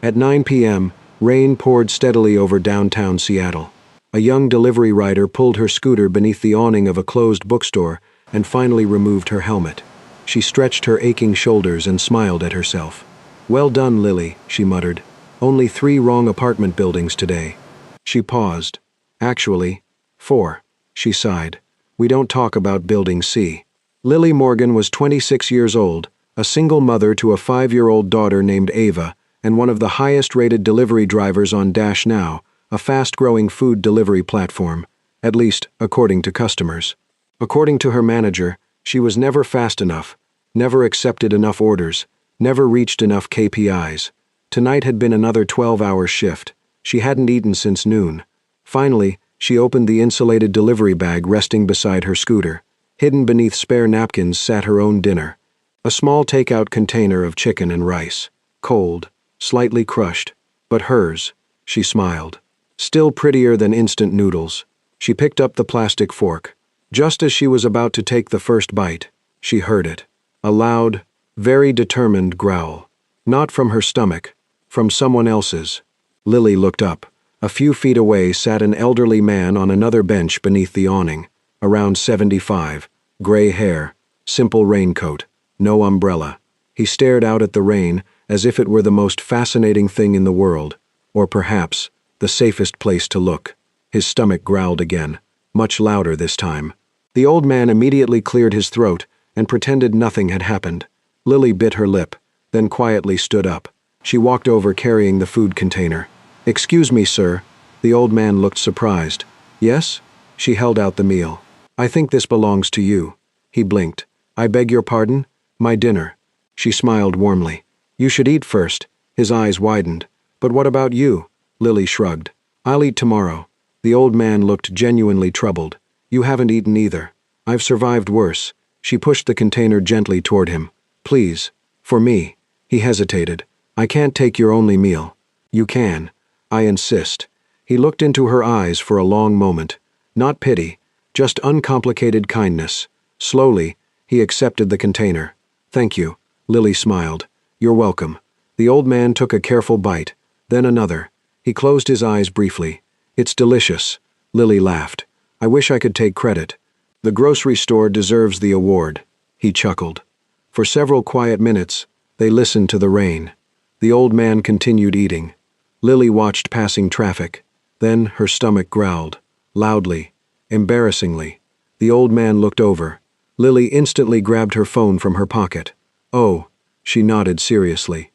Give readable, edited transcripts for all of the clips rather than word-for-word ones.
At 9 p.m., rain poured steadily over downtown Seattle. A young delivery rider pulled her scooter beneath the awning of a closed bookstore and finally removed her helmet. She stretched her aching shoulders and smiled at herself. "Well done, Lily," she muttered. "Only 3 wrong apartment buildings today." She paused. "Actually, 4, she sighed. "We don't talk about Building C." Lily Morgan was 26 years old, a single mother to a 5-year-old daughter named Ava, and one of the highest-rated delivery drivers on DashNow, a fast-growing food delivery platform, at least according to customers. According to her manager, she was never fast enough, never accepted enough orders, never reached enough KPIs. Tonight had been another 12-hour shift. She hadn't eaten since noon. Finally, she opened the insulated delivery bag resting beside her scooter. Hidden beneath spare napkins sat her own dinner. A small takeout container of chicken and rice. Cold, slightly crushed, but hers. She smiled. Still prettier than instant noodles. She picked up the plastic fork. Just as she was about to take the first bite, she heard it. A loud, very determined growl. Not from her stomach, from someone else's. Lily looked up. A few feet away sat an elderly man on another bench beneath the awning, around 75, gray hair, simple raincoat, no umbrella. He stared out at the rain as if it were the most fascinating thing in the world, or perhaps the safest place to look. His stomach growled again, much louder this time. The old man immediately cleared his throat and pretended nothing had happened. Lily bit her lip, then quietly stood up. She walked over carrying the food container. "Excuse me, sir." The old man looked surprised. "Yes?" She held out the meal. "I think this belongs to you." He blinked. "I beg your pardon? My dinner." She smiled warmly. "You should eat first." His eyes widened. "But what about you?" Lily shrugged. "I'll eat tomorrow." The old man looked genuinely troubled. "You haven't eaten either. I've survived worse." She pushed the container gently toward him. "Please, for me." He hesitated. "I can't take your only meal." "You can. I insist." He looked into her eyes for a long moment. Not pity, just uncomplicated kindness. Slowly, he accepted the container. "Thank you." Lily smiled. "You're welcome." The old man took a careful bite, then another. He closed his eyes briefly. "It's delicious." Lily laughed. "I wish I could take credit. The grocery store deserves the award." He chuckled. For several quiet minutes, they listened to the rain. The old man continued eating. Lily watched passing traffic. Then her stomach growled. Loudly. Embarrassingly. The old man looked over. Lily instantly grabbed her phone from her pocket. "Oh," she nodded seriously.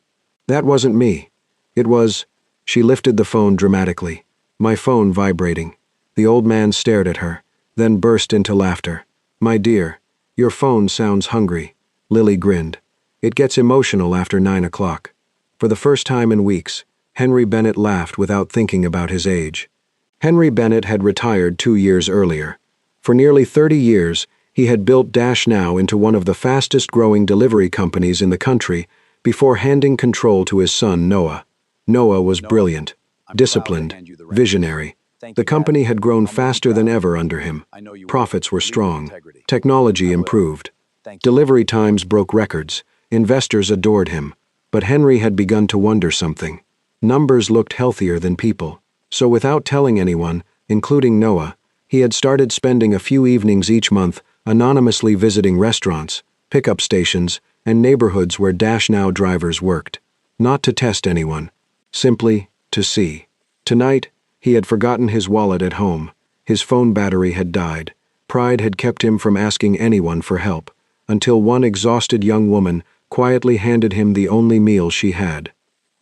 "That wasn't me. It was—" She lifted the phone dramatically. "My phone vibrating." The old man stared at her, then burst into laughter. "My dear, your phone sounds hungry." Lily grinned. "It gets emotional after 9 o'clock." For the first time in weeks, Henry Bennett laughed without thinking about his age. Henry Bennett had retired 2 years earlier. For nearly 30 years, he had built DashNow into one of the fastest-growing delivery companies in the country before handing control to his son, Noah. Noah was brilliant, disciplined, visionary. The company had grown faster than ever under him. Profits were strong. Technology improved. Delivery times broke records. Investors adored him. But Henry had begun to wonder something. Numbers looked healthier than people. So without telling anyone, including Noah, he had started spending a few evenings each month anonymously visiting restaurants, pickup stations, and neighborhoods where DashNow drivers worked. Not to test anyone. Simply to see. Tonight, he had forgotten his wallet at home. His phone battery had died. Pride had kept him from asking anyone for help, until one exhausted young woman quietly handed him the only meal she had.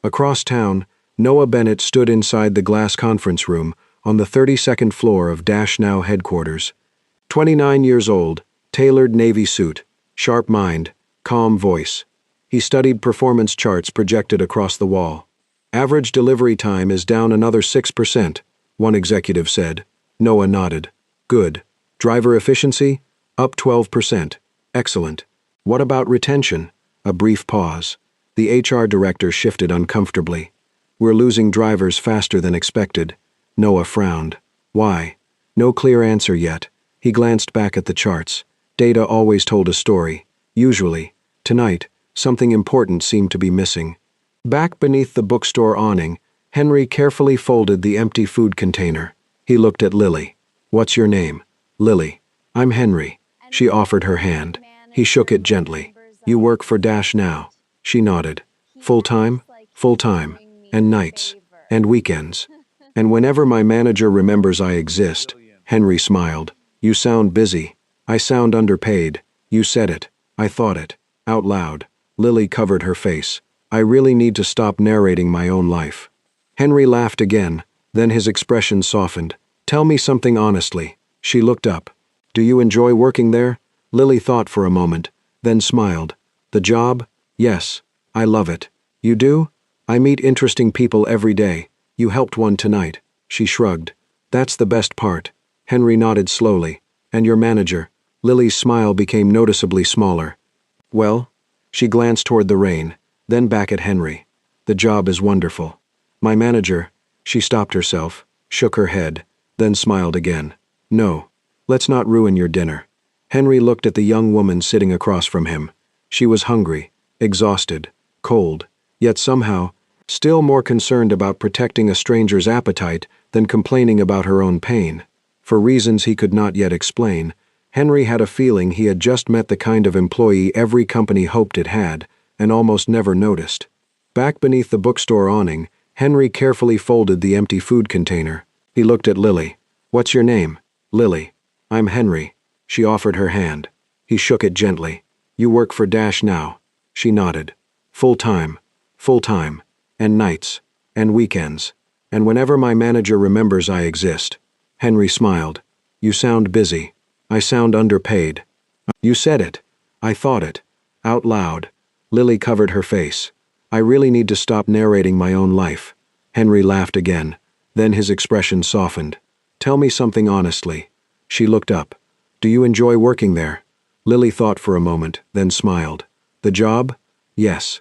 Across town, Noah Bennett stood inside the glass conference room on the 32nd floor of DashNow headquarters. 29 years old, tailored navy suit, sharp mind, calm voice. He studied performance charts projected across the wall. "Average delivery time is down another 6%, one executive said. Noah nodded. "Good. Driver efficiency? Up 12%. Excellent. What about retention?" A brief pause. The HR director shifted uncomfortably. "We're losing drivers faster than expected." Noah frowned. "Why?" No clear answer yet. He glanced back at the charts. Data always told a story. Usually. Tonight, something important seemed to be missing. Back beneath the bookstore awning, Henry carefully folded the empty food container. He looked at Lily. "What's your name?" "Lily." "I'm Henry." She offered her hand. He shook it gently. "You work for Dash now." She nodded. "Full time?" "Full time. And nights. And weekends. And whenever my manager remembers I exist." Henry smiled. "You sound busy." "I sound underpaid." "You said it. I thought it. Out loud." Lily covered her face. "I really need to stop narrating my own life." Henry laughed again, then his expression softened. "Tell me something honestly." She looked up. "Do you enjoy working there?" Lily thought for a moment, then smiled. "The job? Yes. I love it." "You do?" "I meet interesting people every day. You helped one tonight." She shrugged. "That's the best part." Henry nodded slowly. "And your manager?" Lily's smile became noticeably smaller. "Well?" She glanced toward the rain, then back at Henry. "The job is wonderful. My manager." She stopped herself, shook her head, then smiled again. "No. Let's not ruin your dinner." Henry looked at the young woman sitting across from him. She was hungry, exhausted, cold, yet somehow still more concerned about protecting a stranger's appetite than complaining about her own pain. For reasons he could not yet explain, Henry had a feeling he had just met the kind of employee every company hoped it had, and almost never noticed. Back beneath the bookstore awning, Henry carefully folded the empty food container. He looked at Lily. "What's your name?" "Lily." "I'm Henry." She offered her hand. He shook it gently. "You work for Dash now." She nodded. "Full time. Full time. And nights. And weekends. And whenever my manager remembers I exist." Henry smiled. "You sound busy." "I sound underpaid." "You said it. I thought it. Out loud." Lily covered her face. "I really need to stop narrating my own life." Henry laughed again. Then his expression softened. "Tell me something honestly." She looked up. "Do you enjoy working there?" Lily thought for a moment, then smiled. "The job? Yes.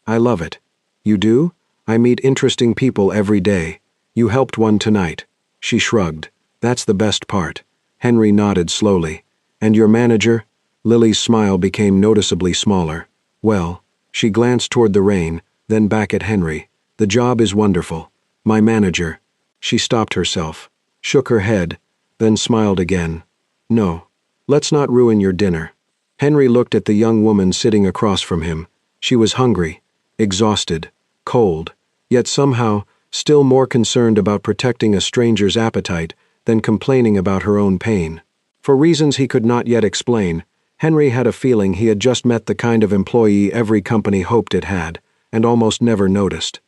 I love it." "You do?" "I meet interesting people every day. You helped one tonight." She shrugged. "That's the best part." Henry nodded slowly. "And your manager?" Lily's smile became noticeably smaller. "Well," she glanced toward the rain, then back at Henry. "The job is wonderful. My manager." She stopped herself, shook her head, then smiled again. "No. Let's not ruin your dinner." Henry looked at the young woman sitting across from him. She was hungry, exhausted, cold, yet somehow still more concerned about protecting a stranger's appetite than complaining about her own pain. For reasons he could not yet explain, Henry had a feeling he had just met the kind of employee every company hoped it had, and almost never noticed.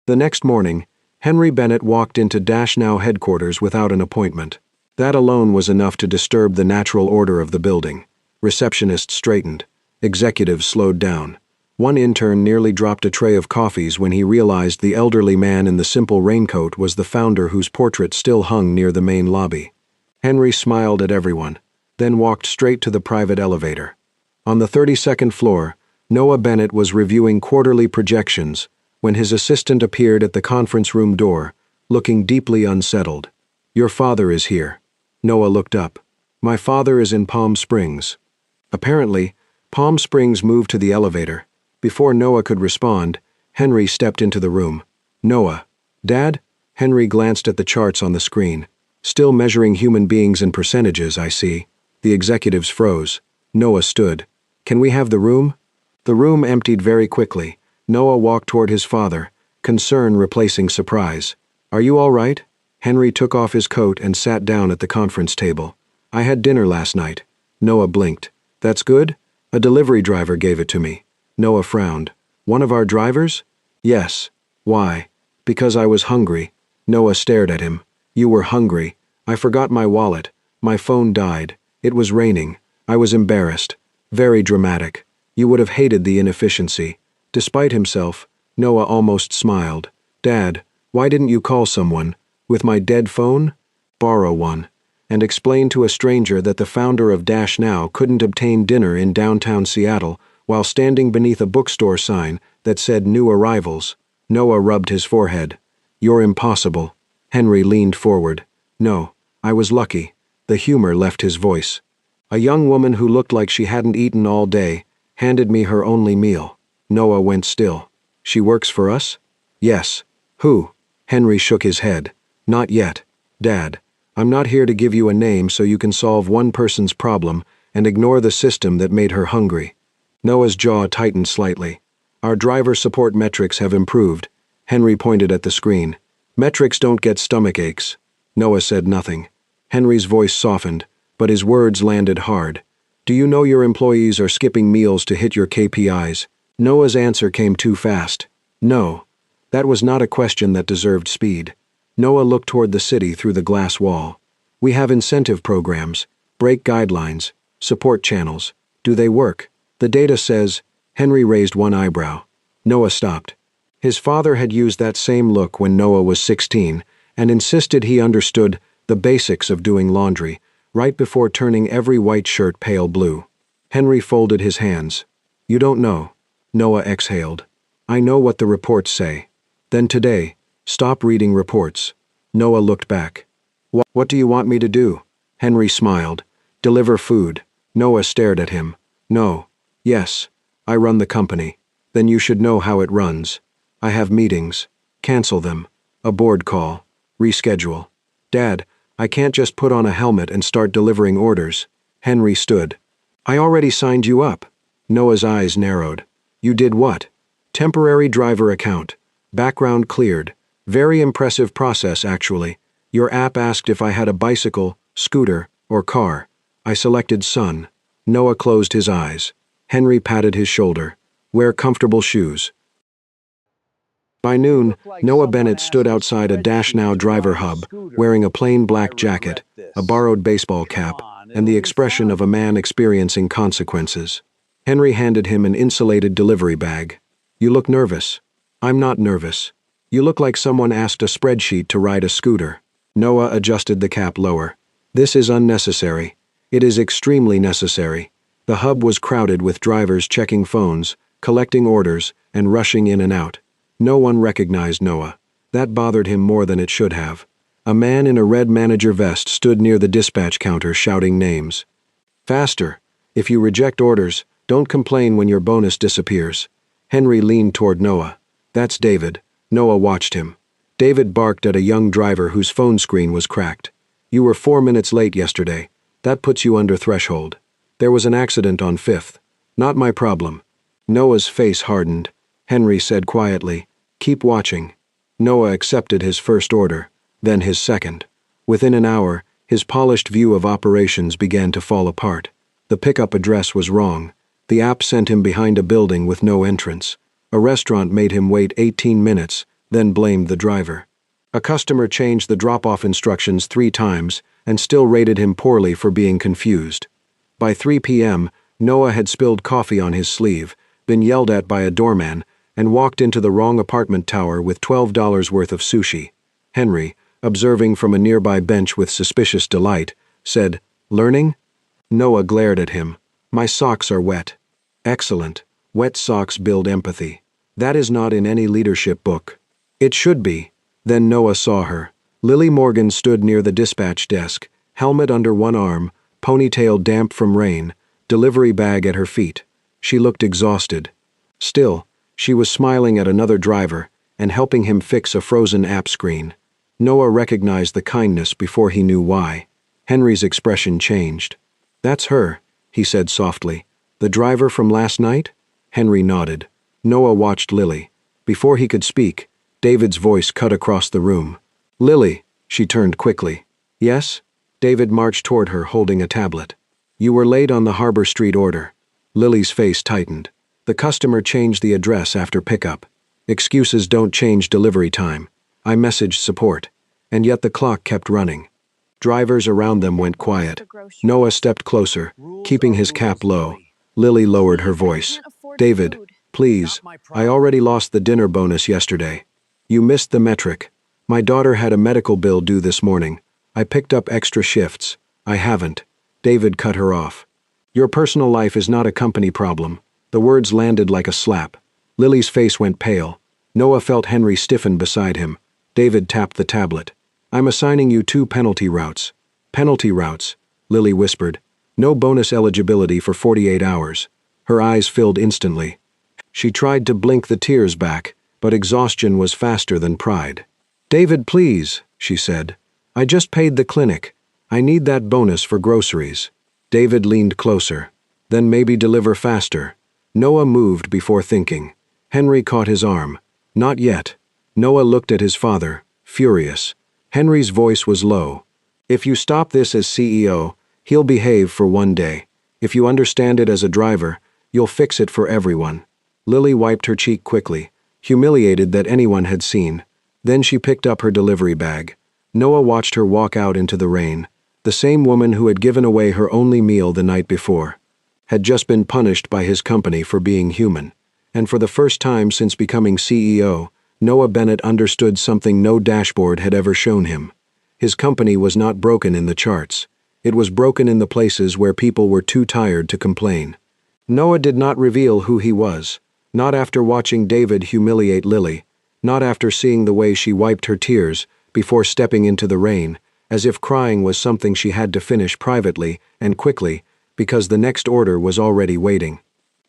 The next morning, Henry Bennett walked into Dash Now headquarters without an appointment. That alone was enough to disturb the natural order of the building. Receptionists straightened. Executives slowed down. One intern nearly dropped a tray of coffees when he realized the elderly man in the simple raincoat was the founder whose portrait still hung near the main lobby. Henry smiled at everyone, then walked straight to the private elevator. On the 32nd floor, Noah Bennett was reviewing quarterly projections when his assistant appeared at the conference room door, looking deeply unsettled. "Your father is here." Noah looked up. "My father is in Palm Springs." Apparently, Palm Springs moved to the elevator. Before Noah could respond, Henry stepped into the room. "Noah." "Dad?" Henry glanced at the charts on the screen. "Still measuring human beings in percentages, I see." The executives froze. Noah stood. "Can we have the room?" The room emptied very quickly. Noah walked toward his father, concern replacing surprise. "Are you all right?" Henry took off his coat and sat down at the conference table. "I had dinner last night." Noah blinked. "That's good? A delivery driver gave it to me." Noah frowned. "One of our drivers?" "Yes." "Why?" "Because I was hungry." Noah stared at him. "You were hungry. I forgot my wallet. My phone died. It was raining. I was embarrassed. Very dramatic. You would have hated the inefficiency." Despite himself, Noah almost smiled. "Dad, why didn't you call someone? With my dead phone? Borrow one." And explain to a stranger that the founder of Dash Now couldn't obtain dinner in downtown Seattle while standing beneath a bookstore sign that said "New Arrivals." Noah rubbed his forehead. "You're impossible." Henry leaned forward. "No, I was lucky." The humor left his voice. "A young woman who looked like she hadn't eaten all day handed me her only meal." Noah went still. She works for us? Yes. Who? Henry shook his head. Not yet. Dad, I'm not here to give you a name so you can solve one person's problem and ignore the system that made her hungry. Noah's jaw tightened slightly. Our driver support metrics have improved. Henry pointed at the screen. Metrics don't get stomach aches. Noah said nothing. Henry's voice softened, but his words landed hard. Do you know your employees are skipping meals to hit your KPIs? Noah's answer came too fast. No. That was not a question that deserved speed. Noah looked toward the city through the glass wall. We have incentive programs, break guidelines, support channels. Do they work? The data says. Henry raised one eyebrow. Noah stopped. His father had used that same look when Noah was 16 and insisted he understood the basics of doing laundry, right before turning every white shirt pale blue. Henry folded his hands. You don't know. Noah exhaled. I know what the reports say. Then today, stop reading reports. Noah looked back. What do you want me to do? Henry smiled. Deliver food. Noah stared at him. No. Yes. I run the company. Then you should know how it runs. I have meetings. Cancel them. A board call. Reschedule. Dad, I can't just put on a helmet and start delivering orders. Henry stood. I already signed you up. Noah's eyes narrowed. You did what? Temporary driver account. Background cleared. Very impressive process, actually. Your app asked if I had a bicycle, scooter, or car. I selected son. Noah closed his eyes. Henry patted his shoulder. Wear comfortable shoes. By noon, Noah Bennett stood outside a Dash Now driver hub, wearing a plain black jacket, a borrowed baseball cap, and the expression of a man experiencing consequences. Henry handed him an insulated delivery bag. You look nervous. I'm not nervous. You look like someone asked a spreadsheet to ride a scooter. Noah adjusted the cap lower. This is unnecessary. It is extremely necessary. The hub was crowded with drivers checking phones, collecting orders, and rushing in and out. No one recognized Noah. That bothered him more than it should have. A man in a red manager vest stood near the dispatch counter shouting names. Faster. If you reject orders, don't complain when your bonus disappears. Henry leaned toward Noah. That's David. Noah watched him. David barked at a young driver whose phone screen was cracked. You were 4 minutes late yesterday. That puts you under threshold. There was an accident on 5th. Not my problem. Noah's face hardened. Henry said quietly, keep watching. Noah accepted his first order, then his second. Within an hour, his polished view of operations began to fall apart. The pickup address was wrong. The app sent him behind a building with no entrance. A restaurant made him wait 18 minutes, then blamed the driver. A customer changed the drop-off instructions 3 times and still rated him poorly for being confused. By 3 p.m., Noah had spilled coffee on his sleeve, been yelled at by a doorman, and walked into the wrong apartment tower with $12 worth of sushi. Henry, observing from a nearby bench with suspicious delight, said, Learning? Noah glared at him. My socks are wet. Excellent. Wet socks build empathy. That is not in any leadership book. It should be. Then Noah saw her. Lily Morgan stood near the dispatch desk, helmet under one arm, ponytail damp from rain, delivery bag at her feet. She looked exhausted. Still, she was smiling at another driver and helping him fix a frozen app screen. Noah recognized the kindness before he knew why. Henry's expression changed. That's her, he said softly. The driver from last night? Henry nodded. Noah watched Lily. Before he could speak, David's voice cut across the room. Lily, she turned quickly. Yes? David marched toward her holding a tablet. You were late on the Harbor Street order. Lily's face tightened. The customer changed the address after pickup. Excuses don't change delivery time. I messaged support. And yet the clock kept running. Drivers around them went quiet. Noah stepped closer, keeping his cap low. Lily lowered her voice. David, please, I already lost the dinner bonus yesterday. You missed the metric. My daughter had a medical bill due this morning. I picked up extra shifts. I haven't. David cut her off. Your personal life is not a company problem. The words landed like a slap. Lily's face went pale. Noah felt Henry stiffen beside him. David tapped the tablet. I'm assigning you 2 penalty routes. Penalty routes, Lily whispered. No bonus eligibility for 48 hours. Her eyes filled instantly. She tried to blink the tears back, but exhaustion was faster than pride. "David, please," she said. "I just paid the clinic. I need that bonus for groceries." David leaned closer. "Then maybe deliver faster." Noah moved before thinking. Henry caught his arm. "Not yet." Noah looked at his father, furious. Henry's voice was low. "If you stop this as CEO, he'll behave for one day. If you understand it as a driver, you'll fix it for everyone." Lily wiped her cheek quickly, humiliated that anyone had seen. Then she picked up her delivery bag. Noah watched her walk out into the rain. The same woman who had given away her only meal the night before had just been punished by his company for being human. And for the first time since becoming CEO, Noah Bennett understood something no dashboard had ever shown him. His company was not broken in the charts. It was broken in the places where people were too tired to complain. Noah did not reveal who he was, not after watching David humiliate Lily, not after seeing the way she wiped her tears before stepping into the rain, as if crying was something she had to finish privately and quickly, because the next order was already waiting.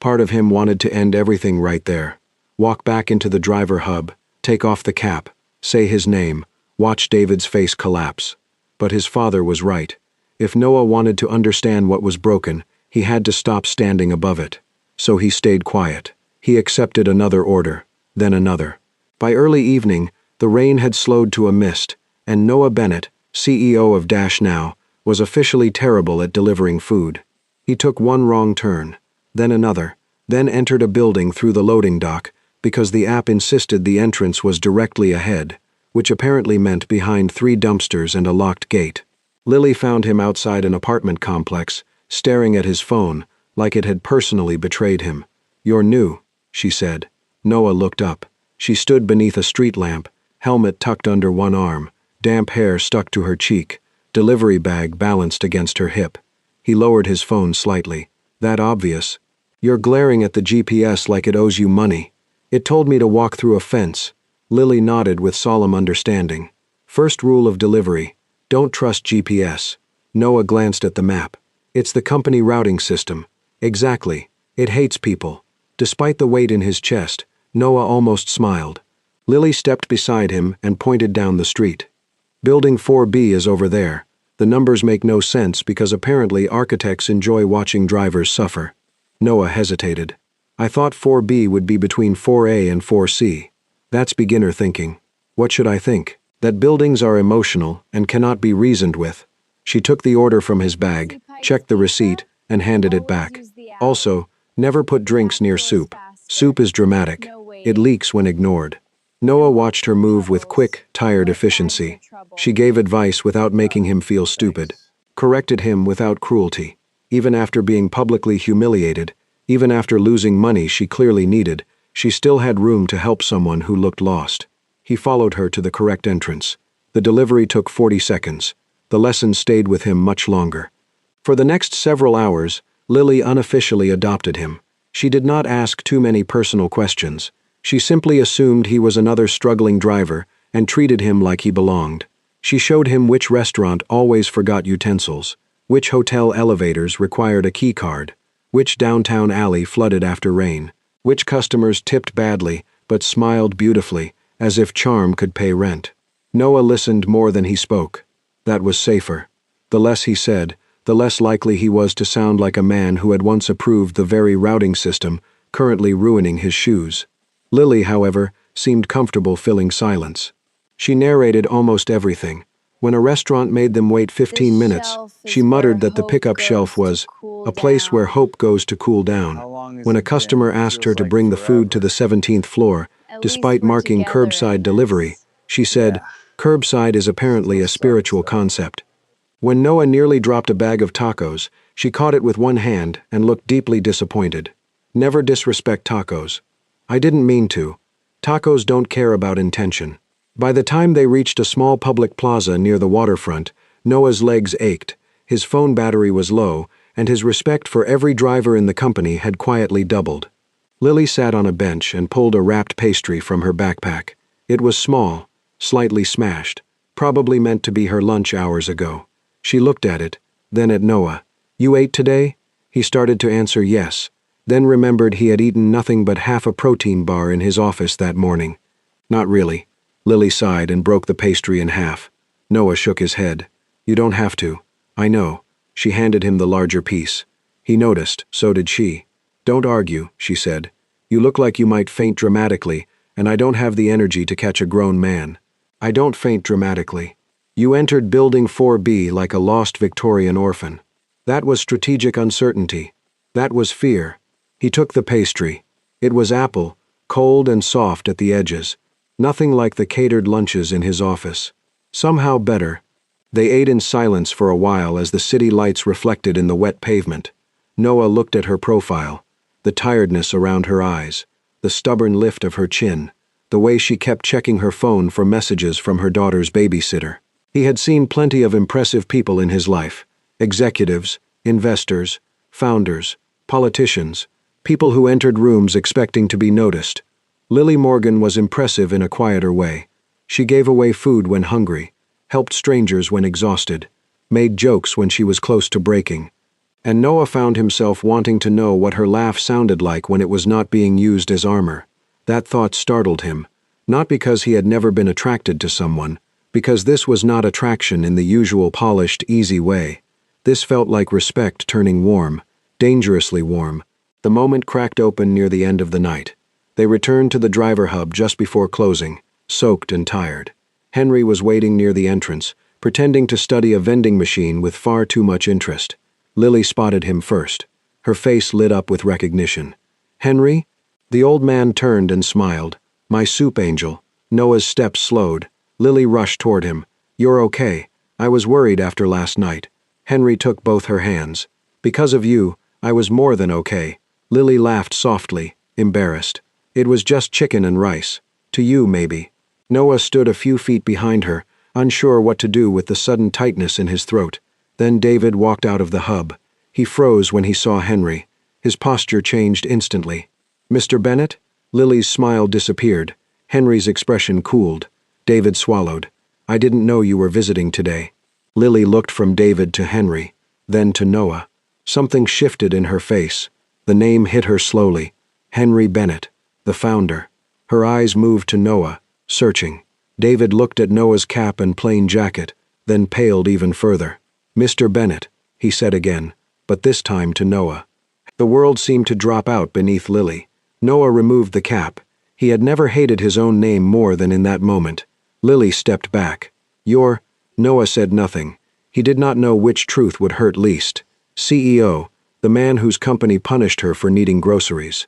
Part of him wanted to end everything right there. Walk back into the driver hub, take off the cap, say his name, watch David's face collapse. But his father was right. If Noah wanted to understand what was broken, he had to stop standing above it. So he stayed quiet. He accepted another order, then another. By early evening, the rain had slowed to a mist, and Noah Bennett, CEO of Dash Now, was officially terrible at delivering food. He took one wrong turn, then another, then entered a building through the loading dock because the app insisted the entrance was directly ahead, which apparently meant behind 3 dumpsters and a locked gate. Lily found him outside an apartment complex, staring at his phone like it had personally betrayed him. "You're new," she said. Noah looked up. She stood beneath a street lamp, helmet tucked under one arm, damp hair stuck to her cheek, delivery bag balanced against her hip. He lowered his phone slightly. "That obvious? You're glaring at the GPS like it owes you money. It told me to walk through a fence." Lily nodded with solemn understanding. "First rule of delivery: don't trust GPS." Noah glanced at the map. "It's the company routing system." "Exactly. It hates people." Despite the weight in his chest, Noah almost smiled. Lily stepped beside him and pointed down the street. "Building 4B is over there. The numbers make no sense because apparently architects enjoy watching drivers suffer." Noah hesitated. "I thought 4B would be between 4A and 4C. That's beginner thinking." "What should I think?" "That buildings are emotional and cannot be reasoned with." She took the order from his bag, checked the receipt, and handed it back. "Also, never put drinks near soup. Soup is dramatic. It leaks when ignored." Noah watched her move with quick, tired efficiency. She gave advice without making him feel stupid, corrected him without cruelty. Even after being publicly humiliated, even after losing money she clearly needed, she still had room to help someone who looked lost. He followed her to the correct entrance. The delivery took 40 seconds. The lesson stayed with him much longer. For the next several hours, Lily unofficially adopted him. She did not ask too many personal questions. She simply assumed he was another struggling driver and treated him like he belonged. She showed him which restaurant always forgot utensils, which hotel elevators required a key card, which downtown alley flooded after rain, which customers tipped badly but smiled beautifully, as if charm could pay rent. Noah listened more than he spoke. That was safer. The less he said, the less likely he was to sound like a man who had once approved the very routing system currently ruining his shoes. Lily, however, seemed comfortable filling silence. She narrated almost everything. When a restaurant made them wait 15 minutes, she muttered that the pickup shelf was a place where hope goes to cool down. When a customer asked her to bring the food to the 17th floor, despite marking curbside delivery, she said, "Curbside is apparently a spiritual concept." When Noah nearly dropped a bag of tacos, she caught it with one hand and looked deeply disappointed. "Never disrespect tacos." "I didn't mean to. Tacos don't care about intention." By the time they reached a small public plaza near the waterfront, Noah's legs ached, his phone battery was low, and his respect for every driver in the company had quietly doubled. Lily sat on a bench and pulled a wrapped pastry from her backpack. It was small, slightly smashed, probably meant to be her lunch hours ago. She looked at it, then at Noah. "You ate today?" He started to answer yes. then remembered he had eaten nothing but half a protein bar in his office that morning. Not really. Lily sighed and broke the pastry in half. Noah shook his head. You don't have to. I know. She handed him the larger piece. He noticed, so did she. Don't argue, she said. You look like you might faint dramatically, and I don't have the energy to catch a grown man. I don't faint dramatically. You entered Building 4B like a lost Victorian orphan. That was strategic uncertainty. That was fear. He took the pastry. It was apple, cold and soft at the edges. Nothing like the catered lunches in his office. Somehow better. They ate in silence for a while as the city lights reflected in the wet pavement. Noah looked at her profile, the tiredness around her eyes, the stubborn lift of her chin, the way she kept checking her phone for messages from her daughter's babysitter. He had seen plenty of impressive people in his life. Executives, investors, founders, politicians, people who entered rooms expecting to be noticed. Lily Morgan was impressive in a quieter way. She gave away food when hungry, helped strangers when exhausted, made jokes when she was close to breaking. And Noah found himself wanting to know what her laugh sounded like when it was not being used as armor. That thought startled him, not because he had never been attracted to someone, because this was not attraction in the usual polished, easy way. This felt like respect turning warm, dangerously warm. The moment cracked open near the end of the night. They returned to the driver hub just before closing, soaked and tired. Henry was waiting near the entrance, pretending to study a vending machine with far too much interest. Lily spotted him first. Her face lit up with recognition. Henry? The old man turned and smiled. My soup angel. Noah's steps slowed. Lily rushed toward him. You're okay. I was worried after last night. Henry took both her hands. Because of you, I was more than okay. Lily laughed softly, embarrassed. It was just chicken and rice. To you, maybe. Noah stood a few feet behind her, unsure what to do with the sudden tightness in his throat. Then David walked out of the hub. He froze when he saw Henry. His posture changed instantly. Mr. Bennett? Lily's smile disappeared. Henry's expression cooled. David swallowed. I didn't know you were visiting today. Lily looked from David to Henry, then to Noah. Something shifted in her face. The name hit her slowly. Henry Bennett, the founder. Her eyes moved to Noah, searching. David looked at Noah's cap and plain jacket, then paled even further. Mr. Bennett, he said again, but this time to Noah. The world seemed to drop out beneath Lily. Noah removed the cap. He had never hated his own name more than in that moment. Lily stepped back. Noah said nothing. He did not know which truth would hurt least. CEO, the man whose company punished her for needing groceries.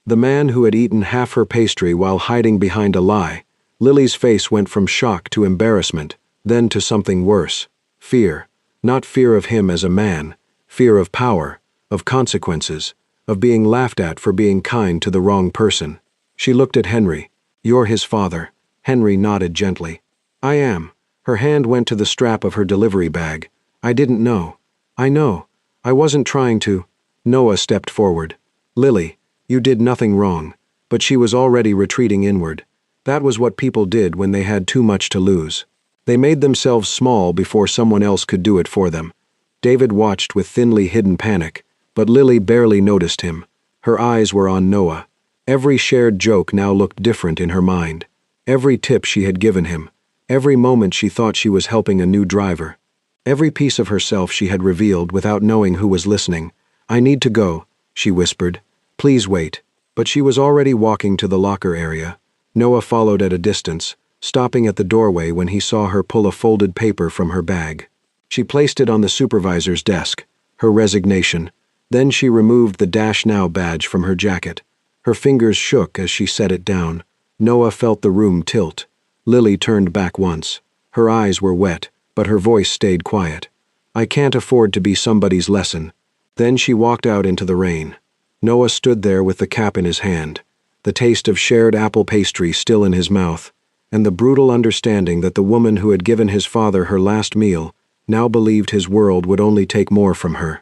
The man who had eaten half her pastry while hiding behind a lie. Lily's face went from shock to embarrassment, then to something worse. Fear. Not fear of him as a man. Fear of power, of consequences, of being laughed at for being kind to the wrong person. She looked at Henry. You're his father. Henry nodded gently. I am. Her hand went to the strap of her delivery bag. I didn't know. I know. I wasn't trying to. Noah stepped forward. Lily, you did nothing wrong. But she was already retreating inward. That was what people did when they had too much to lose. They made themselves small before someone else could do it for them. David watched with thinly hidden panic, but Lily barely noticed him. Her eyes were on Noah. Every shared joke now looked different in her mind. Every tip she had given him. Every moment she thought she was helping a new driver. Every piece of herself she had revealed without knowing who was listening. I need to go, she whispered. Please wait. But she was already walking to the locker area. Noah followed at a distance, stopping at the doorway when he saw her pull a folded paper from her bag. She placed it on the supervisor's desk, her resignation. Then she removed the Dash Now badge from her jacket. Her fingers shook as she set it down. Noah felt the room tilt. Lily turned back once. Her eyes were wet, but her voice stayed quiet. I can't afford to be somebody's lesson. Then she walked out into the rain. Noah stood there with the cap in his hand, the taste of shared apple pastry still in his mouth, and the brutal understanding that the woman who had given his father her last meal now believed his world would only take more from her.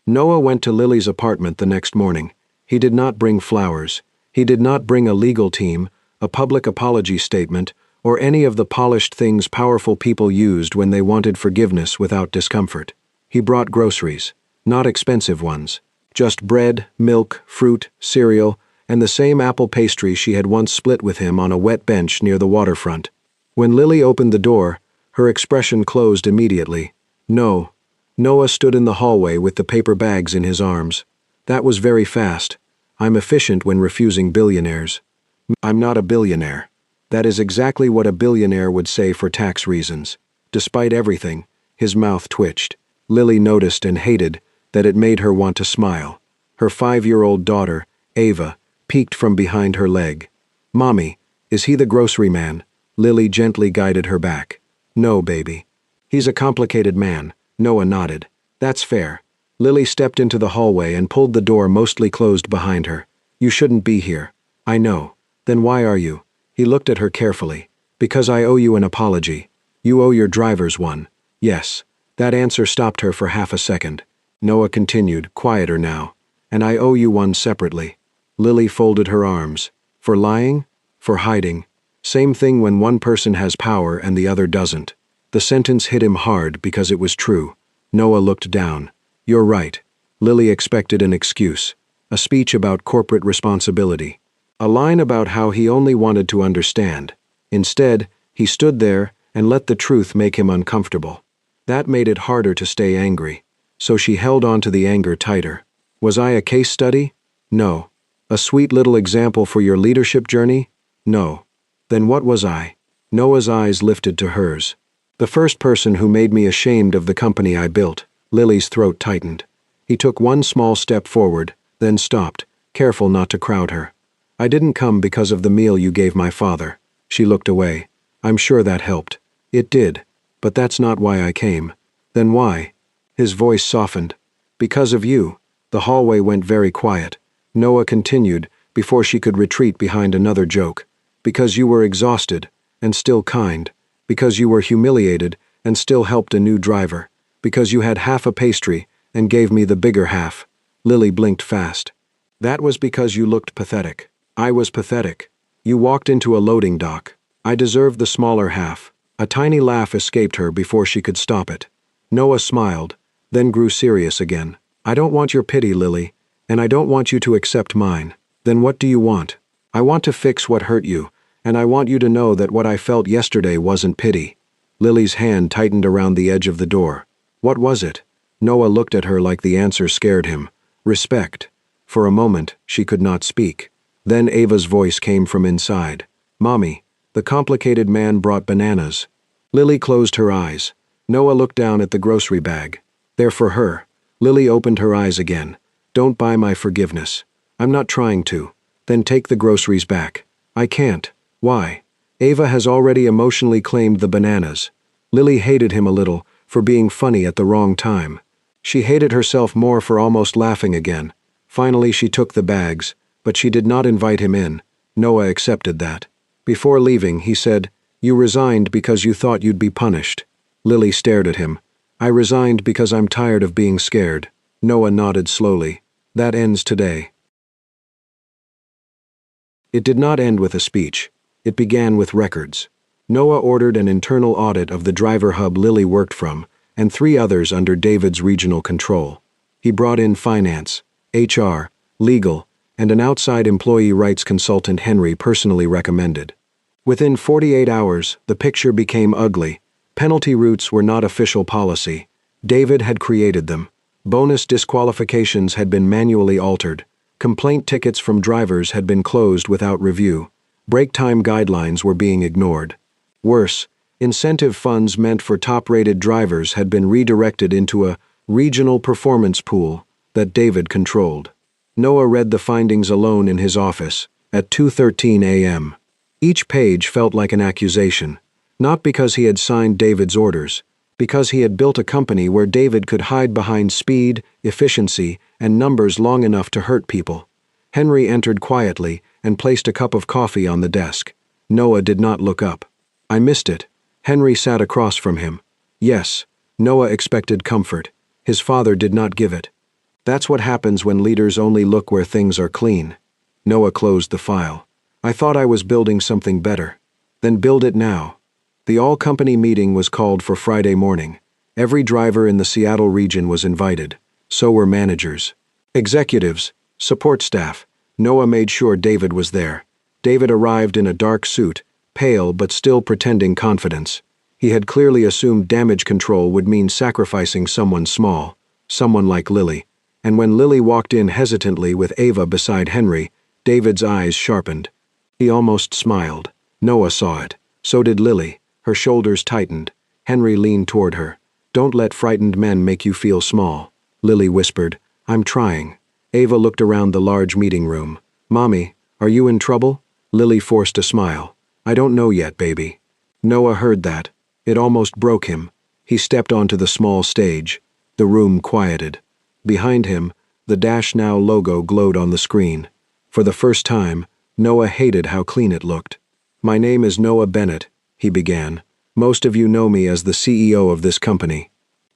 Noah went to Lily's apartment the next morning. He did not bring flowers. He did not bring a legal team, a public apology statement, or any of the polished things powerful people used when they wanted forgiveness without discomfort. He brought groceries. Not expensive ones. Just bread, milk, fruit, cereal, and the same apple pastry she had once split with him on a wet bench near the waterfront. When Lily opened the door, her expression closed immediately. No. Noah stood in the hallway with the paper bags in his arms. That was very fast. I'm efficient when refusing billionaires. I'm not a billionaire. That is exactly what a billionaire would say for tax reasons. Despite everything, his mouth twitched. Lily noticed and hated that it made her want to smile. Her 5-year-old daughter, Ava, peeked from behind her leg. "Mommy, is he the grocery man?" Lily gently guided her back. "No, baby. He's a complicated man." Noah nodded. "That's fair." Lily stepped into the hallway and pulled the door mostly closed behind her. "You shouldn't be here." "I know. Then why are you?" He looked at her carefully. "Because I owe you an apology. You owe your drivers one." "Yes." That answer stopped her for half a second. Noah continued, quieter now. "And I owe you one separately." Lily folded her arms. "For lying? For hiding? Same thing when one person has power and the other doesn't." The sentence hit him hard because it was true. Noah looked down. "You're right." Lily expected an excuse. A speech about corporate responsibility. A line about how he only wanted to understand. Instead, he stood there and let the truth make him uncomfortable. That made it harder to stay angry. So she held on to the anger tighter. "Was I a case study?" "No." "A sweet little example for your leadership journey?" "No." "Then what was I?" Noah's eyes lifted to hers. "The first person who made me ashamed of the company I built." Lily's throat tightened. He took one small step forward, then stopped, careful not to crowd her. "I didn't come because of the meal you gave my father." She looked away. "I'm sure that helped." "It did. But that's not why I came." "Then why?" His voice softened. "Because of you." The hallway went very quiet. Noah continued, before she could retreat behind another joke. "Because you were exhausted, and still kind. Because you were humiliated, and still helped a new driver. Because you had half a pastry, and gave me the bigger half." Lily blinked fast. "That was because you looked pathetic." "I was pathetic. You walked into a loading dock. I deserved the smaller half." A tiny laugh escaped her before she could stop it. Noah smiled, then grew serious again. "I don't want your pity, Lily, and I don't want you to accept mine." "Then what do you want?" "I want to fix what hurt you, and I want you to know that what I felt yesterday wasn't pity." Lily's hand tightened around the edge of the door. "What was it?" Noah looked at her like the answer scared him. "Respect." For a moment, she could not speak. Then Ava's voice came from inside. "Mommy, the complicated man brought bananas." Lily closed her eyes. Noah looked down at the grocery bag. "They're for her." Lily opened her eyes again. "Don't buy my forgiveness." "I'm not trying to." "Then take the groceries back." "I can't." "Why?" "Ava has already emotionally claimed the bananas." Lily hated him a little for being funny at the wrong time. She hated herself more for almost laughing again. Finally she took the bags, but she did not invite him in. Noah accepted that. Before leaving, he said, "You resigned because you thought you'd be punished." Lily stared at him. "I resigned because I'm tired of being scared." Noah nodded slowly. "That ends today." It did not end with a speech. It began with records. Noah ordered an internal audit of the driver hub Lily worked from, and 3 others under David's regional control. He brought in finance, HR, legal, and an outside employee rights consultant Henry personally recommended. Within 48 hours, the picture became ugly. Penalty routes were not official policy. David had created them. Bonus disqualifications had been manually altered. Complaint tickets from drivers had been closed without review. Break time guidelines were being ignored. Worse, incentive funds meant for top-rated drivers had been redirected into a regional performance pool that David controlled. Noah read the findings alone in his office at 2:13 a.m. Each page felt like an accusation, not because he had signed David's orders, because he had built a company where David could hide behind speed, efficiency, and numbers long enough to hurt people. Henry entered quietly and placed a cup of coffee on the desk. Noah did not look up. "I missed it." Henry sat across from him. "Yes." Noah expected comfort. His father did not give it. "That's what happens when leaders only look where things are clean." Noah closed the file. "I thought I was building something better." "Then build it now." The all-company meeting was called for Friday morning. Every driver in the Seattle region was invited. So were managers, executives, support staff. Noah made sure David was there. David arrived in a dark suit, pale but still pretending confidence. He had clearly assumed damage control would mean sacrificing someone small, someone like Lily. And when Lily walked in hesitantly with Ava beside Henry, David's eyes sharpened. He almost smiled. Noah saw it. So did Lily. Her shoulders tightened. Henry leaned toward her. "Don't let frightened men make you feel small," Lily whispered. "I'm trying." Ava looked around the large meeting room. "Mommy, are you in trouble?" Lily forced a smile. "I don't know yet, baby." Noah heard that. It almost broke him. He stepped onto the small stage. The room quieted. Behind him, the Dash Now logo glowed on the screen. For the first time, Noah hated how clean it looked. "My name is Noah Bennett," he began. "Most of you know me as the CEO of this company."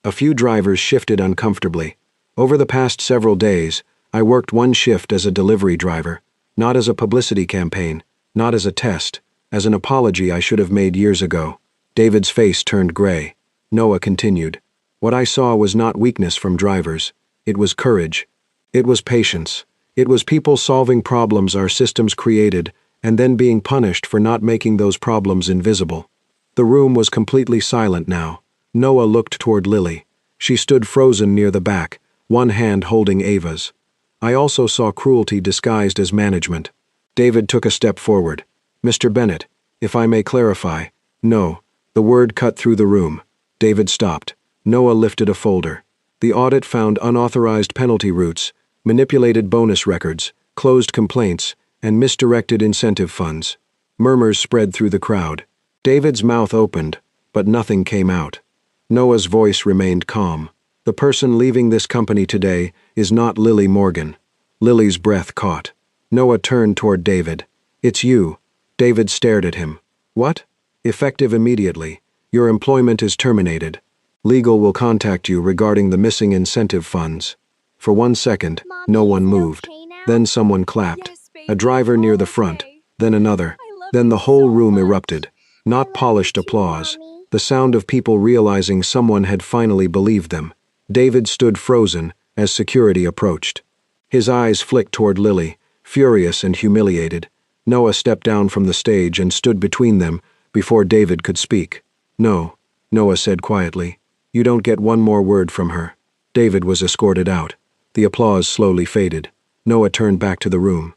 A few drivers shifted uncomfortably. Over the past several days, I worked one shift as a delivery driver, not as a publicity campaign, not as a test, as an apology I should have made years ago. David's face turned gray. Noah continued. "What I saw was not weakness from drivers. It was courage. It was patience. It was people solving problems our systems created and then being punished for not making those problems invisible." The room was completely silent now. Noah looked toward Lily. She stood frozen near the back, one hand holding Ava's. I also saw cruelty disguised as management. David took a step forward. "Mr. Bennett, if I may clarify." "No." The word cut through the room. David stopped. Noah lifted a folder. The audit found unauthorized penalty routes, manipulated bonus records, closed complaints, and misdirected incentive funds. Murmurs spread through the crowd. David's mouth opened, but nothing came out. Noah's voice remained calm. "The person leaving this company today is not Lily Morgan." Lily's breath caught. Noah turned toward David. "It's you." David stared at him. "What?" "Effective immediately. Your employment is terminated. Legal will contact you regarding the missing incentive funds." For 1 second, no one moved. Then someone clapped. A driver near the front, then another. Then the whole room erupted. Not polished applause. The sound of people realizing someone had finally believed them. David stood frozen as security approached. His eyes flicked toward Lily, furious and humiliated. Noah stepped down from the stage and stood between them before David could speak. "No," Noah said quietly. "You don't get one more word from her." David was escorted out. The applause slowly faded. Noah turned back to the room.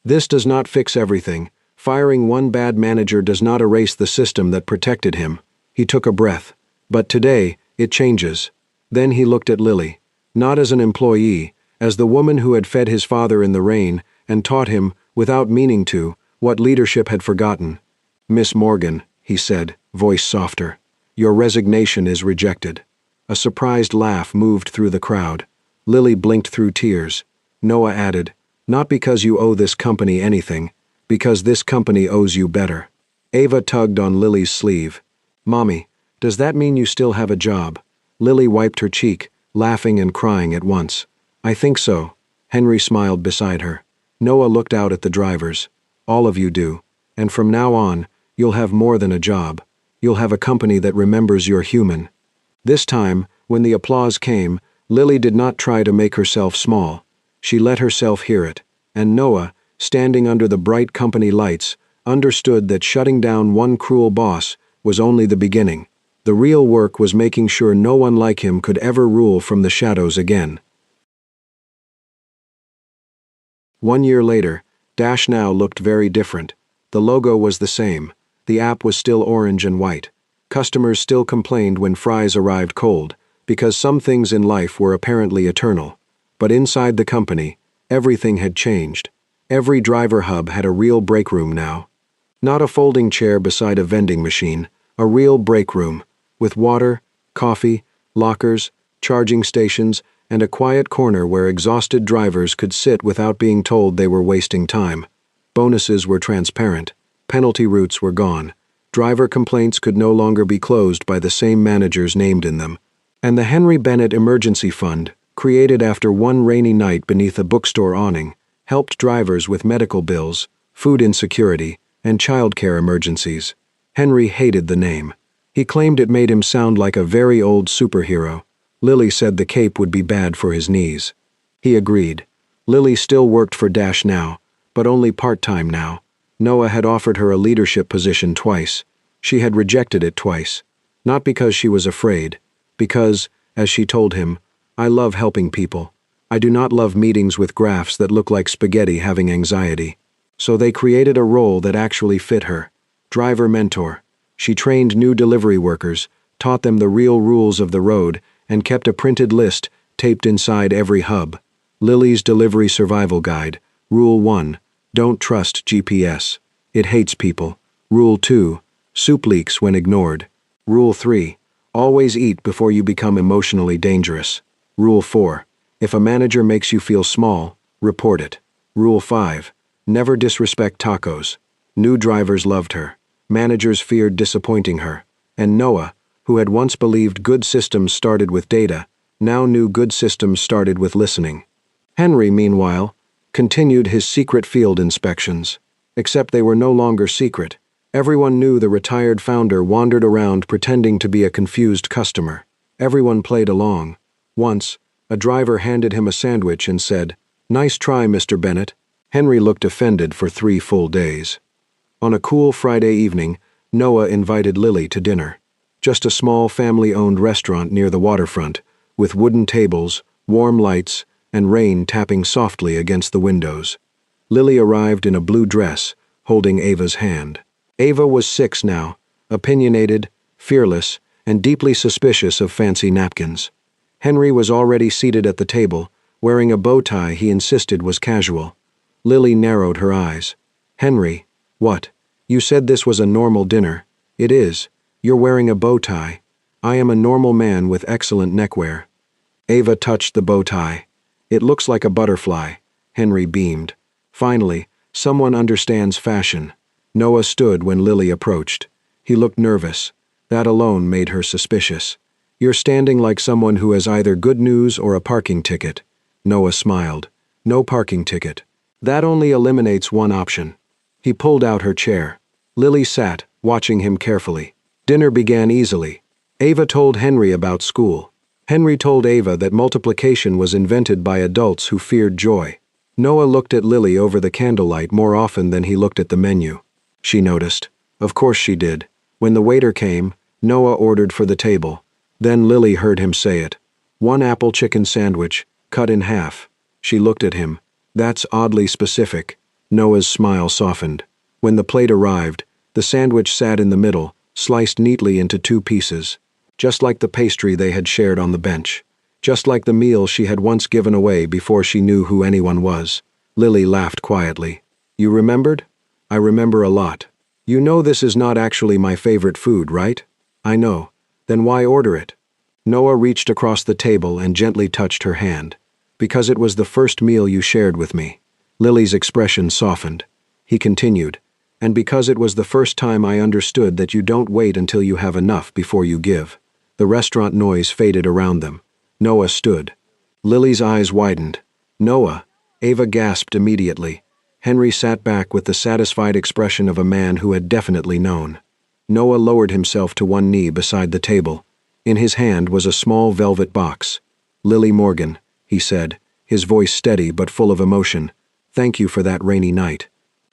"This does not fix everything. Firing one bad manager does not erase the system that protected him." He took a breath. "But today, it changes." Then he looked at Lily, not as an employee, as the woman who had fed his father in the rain and taught him, without meaning to, what leadership had forgotten. "Miss Morgan," he said, voice softer, "your resignation is rejected." A surprised laugh moved through the crowd. Lily blinked through tears. Noah added, "Not because you owe this company anything, because this company owes you better." Ava tugged on Lily's sleeve. "Mommy, does that mean you still have a job?" Lily wiped her cheek, laughing and crying at once. "I think so." Henry smiled beside her. Noah looked out at the drivers. "All of you do. And from now on, you'll have more than a job. You'll have a company that remembers you're human." This time, when the applause came, Lily did not try to make herself small. She let herself hear it, and Noah, standing under the bright company lights, understood that shutting down one cruel boss was only the beginning. The real work was making sure no one like him could ever rule from the shadows again. 1 year later, Dash Now looked very different. The logo was the same. The app was still orange and white. Customers still complained when fries arrived cold, because some things in life were apparently eternal. But inside the company, everything had changed. Every driver hub had a real break room now. Not a folding chair beside a vending machine, a real break room, with water, coffee, lockers, charging stations, and a quiet corner where exhausted drivers could sit without being told they were wasting time. Bonuses were transparent. Penalty routes were gone. Driver complaints could no longer be closed by the same managers named in them. And the Henry Bennett Emergency Fund, created after one rainy night beneath a bookstore awning, helped drivers with medical bills, food insecurity, and childcare emergencies. Henry hated the name. He claimed it made him sound like a very old superhero. Lily said the cape would be bad for his knees. He agreed. Lily still worked for Dash now, but only part-time now. Noah had offered her a leadership position twice. She had rejected it twice. Not because she was afraid, because, as she told him, I love helping people. I do not love meetings with graphs that look like spaghetti having anxiety. So they created a role that actually fit her. Driver mentor. She trained new delivery workers, taught them the real rules of the road, and kept a printed list taped inside every hub. Lily's Delivery Survival Guide. Rule 1. Don't trust GPS. It hates people. Rule 2. Soup leaks when ignored. Rule 3. Always eat before you become emotionally dangerous. Rule 4. If a manager makes you feel small, report it. Rule 5. Never disrespect tacos. New drivers loved her. Managers feared disappointing her. And Noah, who had once believed good systems started with data, now knew good systems started with listening. Henry, meanwhile, continued his secret field inspections. Except they were no longer secret. Everyone knew the retired founder wandered around pretending to be a confused customer. Everyone played along. Once, a driver handed him a sandwich and said, "Nice try, Mr. Bennett." Henry looked offended for 3 full days. On a cool Friday evening, Noah invited Lily to dinner. Just a small family-owned restaurant near the waterfront, with wooden tables, warm lights, and rain tapping softly against the windows. Lily arrived in a blue dress, holding Ava's hand. Ava was 6 now, opinionated, fearless, and deeply suspicious of fancy napkins. Henry was already seated at the table, wearing a bow tie he insisted was casual. Lily narrowed her eyes. "Henry, what? You said this was a normal dinner. It is. You're wearing a bow tie. I am a normal man with excellent neckwear." Ava touched the bow tie. "It looks like a butterfly." Henry beamed. Finally, someone understands fashion. Noah stood when Lily approached. He looked nervous. That alone made her suspicious. "You're standing like someone who has either good news or a parking ticket." Noah smiled. "No parking ticket. That only eliminates one option." He pulled out her chair. Lily sat, watching him carefully. Dinner began easily. Ava told Henry about school. Henry told Ava that multiplication was invented by adults who feared joy. Noah looked at Lily over the candlelight more often than he looked at the menu. She noticed. Of course she did. When the waiter came, Noah ordered for the table. Then Lily heard him say it. 1 apple chicken sandwich, cut in half. She looked at him. That's oddly specific. Noah's smile softened. When the plate arrived, the sandwich sat in the middle, sliced neatly into 2 pieces. Just like the pastry they had shared on the bench. Just like the meal she had once given away before she knew who anyone was. Lily laughed quietly. "You remembered?" "I remember a lot. You know this is not actually my favorite food, right?" "I know. Then why order it?" Noah reached across the table and gently touched her hand. "Because it was the first meal you shared with me." Lily's expression softened. He continued, "And because it was the first time I understood that you don't wait until you have enough before you give." The restaurant noise faded around them. Noah stood. Lily's eyes widened. "Noah!" Ava gasped immediately. Henry sat back with the satisfied expression of a man who had definitely known. Noah lowered himself to one knee beside the table. In his hand was a small velvet box. "Lily Morgan," he said, his voice steady but full of emotion. "Thank you for that rainy night."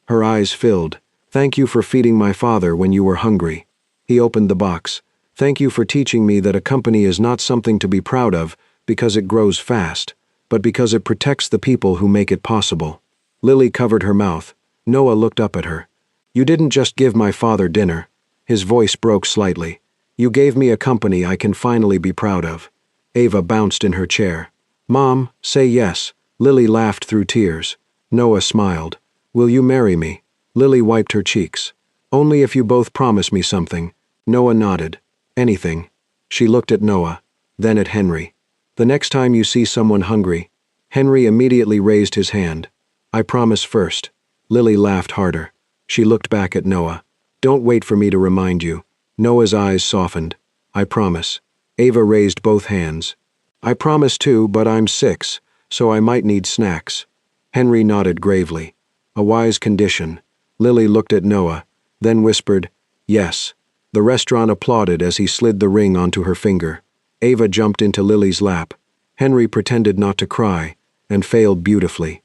Her eyes filled. "Thank you for feeding my father when you were hungry." He opened the box. "Thank you for teaching me that a company is not something to be proud of because it grows fast, but because it protects the people who make it possible." Lily covered her mouth. Noah looked up at her. "You didn't just give my father dinner." His voice broke slightly. "You gave me a company I can finally be proud of." Ava bounced in her chair. "Mom, say yes." Lily laughed through tears. Noah smiled. "Will you marry me?" Lily wiped her cheeks. "Only if you both promise me something." Noah nodded. "Anything." She looked at Noah, then at Henry. "The next time you see someone hungry." Henry immediately raised his hand. "I promise first." Lily laughed harder. She looked back at Noah. "Don't wait for me to remind you." Noah's eyes softened. "I promise." Ava raised both hands. "I promise too, but I'm 6, so I might need snacks." Henry nodded gravely. "A wise condition." Lily looked at Noah, then whispered, "Yes." The restaurant applauded as he slid the ring onto her finger. Ava jumped into Lily's lap. Henry pretended not to cry, and failed beautifully.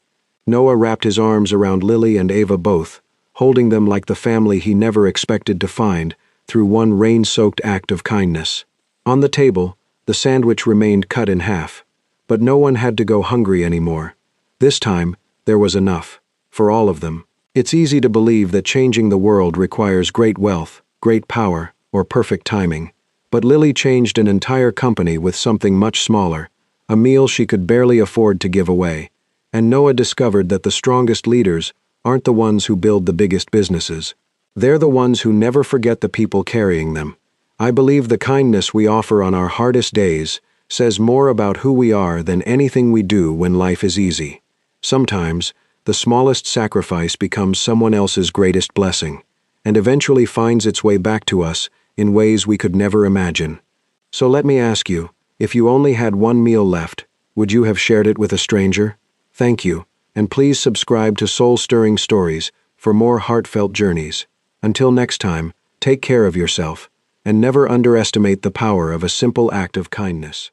Noah wrapped his arms around Lily and Ava both, holding them like the family he never expected to find through one rain-soaked act of kindness. On the table, the sandwich remained cut in half, but no one had to go hungry anymore. This time, there was enough, for all of them. It's easy to believe that changing the world requires great wealth, great power, or perfect timing. But Lily changed an entire company with something much smaller, a meal she could barely afford to give away. And Noah discovered that the strongest leaders aren't the ones who build the biggest businesses. They're the ones who never forget the people carrying them. I believe the kindness we offer on our hardest days says more about who we are than anything we do when life is easy. Sometimes, the smallest sacrifice becomes someone else's greatest blessing, and eventually finds its way back to us in ways we could never imagine. So let me ask you, if you only had one meal left, would you have shared it with a stranger? Thank you, and please subscribe to Soul-Stirring Stories for more heartfelt journeys. Until next time, take care of yourself, and never underestimate the power of a simple act of kindness.